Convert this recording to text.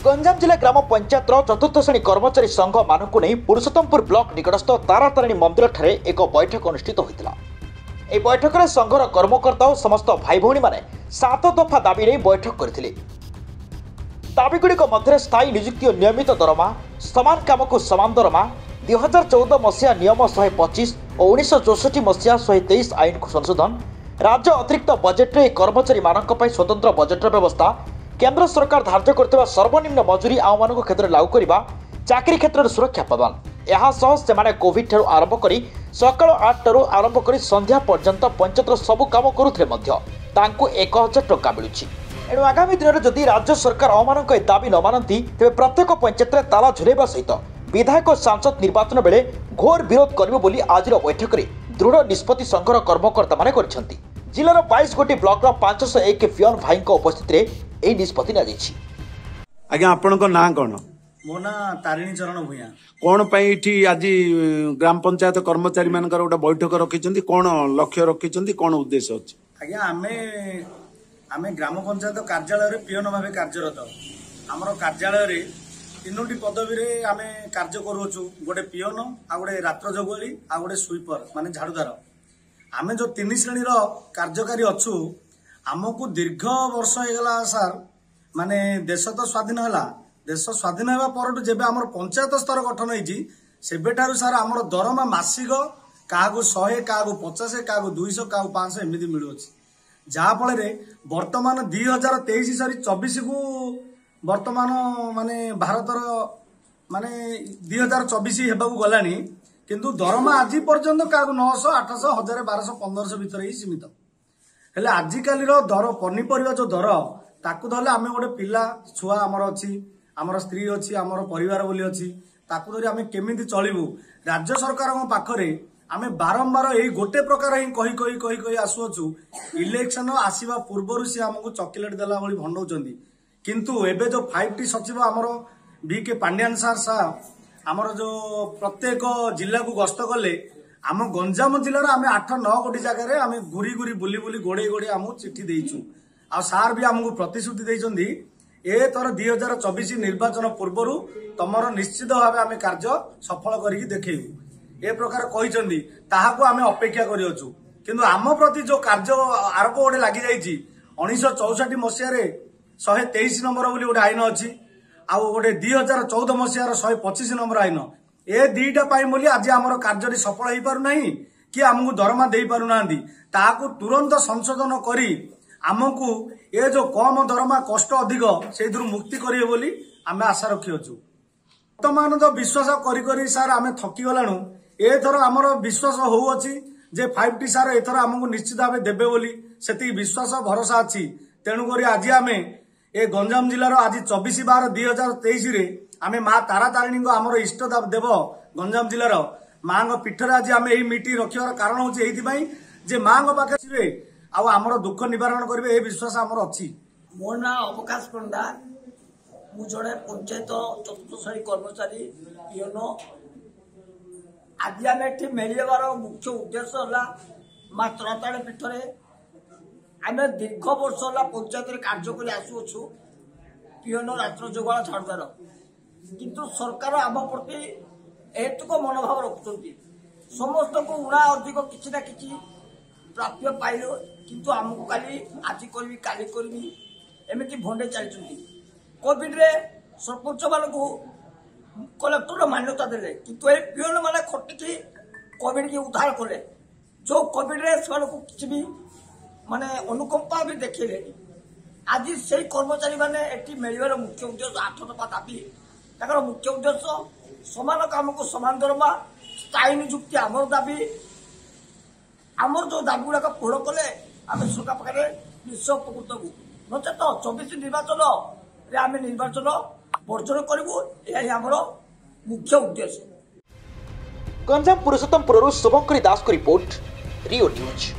गंजाम जिला ग्राम पंचायत चतुर्थ श्रेणी कर्मचारी संघ मानक नहीं पुरुषोत्तमपुर ब्लॉक निकटस्थ तारातारिणी मंदिर ठारे एक बैठक अनुष्ठित होता। यह बैठक में संघर कर्मकर्ता और समस्त भाई भौणी मैंने 7 दफा दाबी नहीं बैठक करथिले। दाबीगुड़िक मध्य स्थायी नियुक्ति और नियमित दरमा, समान काम को समान दरमा, 2014 मसीहा नियम 125 और 1964 मसीहा 123 आईन को संशोधन, राज्य अतिरिक्त बजेट में कर्मचारी मानक पई स्वतंत्र बजेट व्यवस्था, केंद्र सरकार धार्य करथिबा सर्वनिम्न मजूरी आम क्षेत्र लागू करने, चाकरी क्षेत्र में सुरक्षा प्रदान, यासह से कोविड ठारू आरंभ करी सकाल 8 टारू आरंभ करी संध्या पर्यंत पंचायतर सबू काम करुथिले मध्य तांको 1000 टंका मिलुछि। एणु आगामी दिन में जदि राज्य सरकार अमानक दाबी न मानती तेज प्रत्येक पंचायत में ताला झुलैवा सहित विधायक सांसद निर्वाचन बेले घोर विरोध करिबो बोली आज बैठक में दृढ़ निष्पत्ति संघर कर्मकर्ता माने करछंती। जिलार 22 गोटी ब्लॉक 501 पियन भाई उपस्थित यही निष्पत्ति नियाଯାଇଛି। आज्ञा आपन को नाम कौन? मो ना तारिणी चरण भूया। कौन पाई इठी आज ग्राम पंचायत कर्मचारी मानकर गोटे बैठक रखिछंती, कौन लक्ष्य रखिछंती, कौन उद्देश्य अछि? आज्ञा आमे ग्राम पंचायत कार्यालय रे पियन भाबे कार्यरत। हमर कार्यालय रे 3टी पदवी रे आमे कार्य करूछु, गोटे पियन आ गोटे रात्र जोगली आ गोटे स्वीपर माने झाड़ूदार। आमे जो 3 श्रेणी रो कार्यकारी अछु, हमकु दीर्घ वर्ष हेगला सर माने देश तो स्वाधीन हला, देश स्वाधीन होगा पर जेबे हमर पंचायत स्तर गठन होईची सेबेठारु सर हमर दरमा मासिक कागु 100 कागु 50 कागु 200 कागु 500 एमिति मिलु अछि। जहा फल रे वर्तमान 2023 सरी 24 को वर्तमान माने भारतर माने 2024 हेबा को गलानी, किंतु दरमा आज पर्यंत कागु 900 800 1000 1200 1500 भीतर ही सीमित। हेले आजि काली रो दर पनिपरिबा जो दर ताकू धरले आमे गोटे पिला छुआ हमर अछि, हमर स्त्री अछि, हमर परिवार बोली अछि, ताकू धरि आमे केमिति चलिबु राज्य सरकारक पाखरे आमे बारंबार एही गोटे प्रकार ही कही आसुछु। इलेक्शन आसीबा पूर्वरु से हमकु चॉकलेट देला भली भंडौचंदी, किंतु एबे जो 5T सचिव हमर बीके पांड्यान सर हमर जो प्रत्येक जिला को गस्त कले आम गंजाम जिलार आमे 8-9 गोटी जगह रे आमे गुरी गुरी बुली बुली गोड़े गोड़े हमकु चिट्ठी देइछु। आ सार भी हमकु प्रतिश्रुति देइचंदी ए तर 2024 निर्वाचन पूर्वरु तमर निश्चित भाव आमे कार्य सफल करिकि देखेबु ए प्रकार कहिचंदी। ताहाको आमे अपेक्षा करियछु, किंतु आम प्रति जो कार्य आरोप गोटे लागि जाइछि 1964 मसिया रे 123 नंबर बोली गोटे आईन अछि, आ गोटे 2014 मसिया रे 125 नंबर आईन। ए दीटा पाई बोली आज हमर कार्य सफल होई पारु नाही कि हमकु दरमा देई पारु नांदी, ताहाको तुरंत संशोधन करी आमको ये जो कम दरमा कष्ट अधिक से मुक्ति करिए बोली आमे आशा रखियछु। वर्तमान तो विश्वास करी करी सर आमे थकी गलानु। ए थरो हमर विश्वास होउछि जे 5T सर एथरो हमकु निश्चित भाबे देबे बोली सेति विश्वास भरोसा अछि। तेनु करी आज आमे ए गंजाम जिल्लार आज 24/12/2023 रे आमे मां तारातारिणी को हमर इष्ट देव गंजाम जिल्लार मांग पीठरे आज आमे एही मीटिंग रखियार कारण होछि एथि पई जे मांग पाखे छिबे आउ आमर दुख निवारण करेंगे ए विश्वास आमर अच्छी। मो ना अवकाश पंडा, मु जड़े पंचायत चतुर्थ श्रेणी कर्मचारी पियन। आज आम ये मिलबार मुख्य उद्देश्य है माँ तारातारिणी पीठरे आम दीर्घ वर्ष है पंचायत कार्य कर आसुछु पियन रात्र जोगाड़ झाड़ूदार, किंतु सरकार आम प्रति हेतुक मनोभाव रखुंट समस्त को उणा अधिक किसी ना कि प्राप्य पाइल, किंतु आमको काली आज करी काली करी एमती भंडे चलती। कोविड रे सरपंच मान को कलेक्टर मान्यता देले, किंतु ए पियन माने खटिकी कोविड की उद्धार कले। जो कोविड रे किसी भी माने अनुकंपा भी देखिले। आज से कर्मचारी माने एटी मिलबार मुख्य उद्देश्य 8 दफा दाबी ताकर मुख्य उद्देश्य समान काम को समान दरमा, स्थायी नियुक्ति आमर दाबी। आमर जो दाबी गुड़ाक पूर्ण कले आम सरकार पाखे निश्चय उपकृत हूँ, नचेत 24 निर्वाचन आम निर्वाचन बर्जन करूँ, यह आमर मुख्य उद्देश्य। गंजाम पुरुषोत्तमपुर शुभंकरी दास को रिपोर्ट, रियो न्यूज।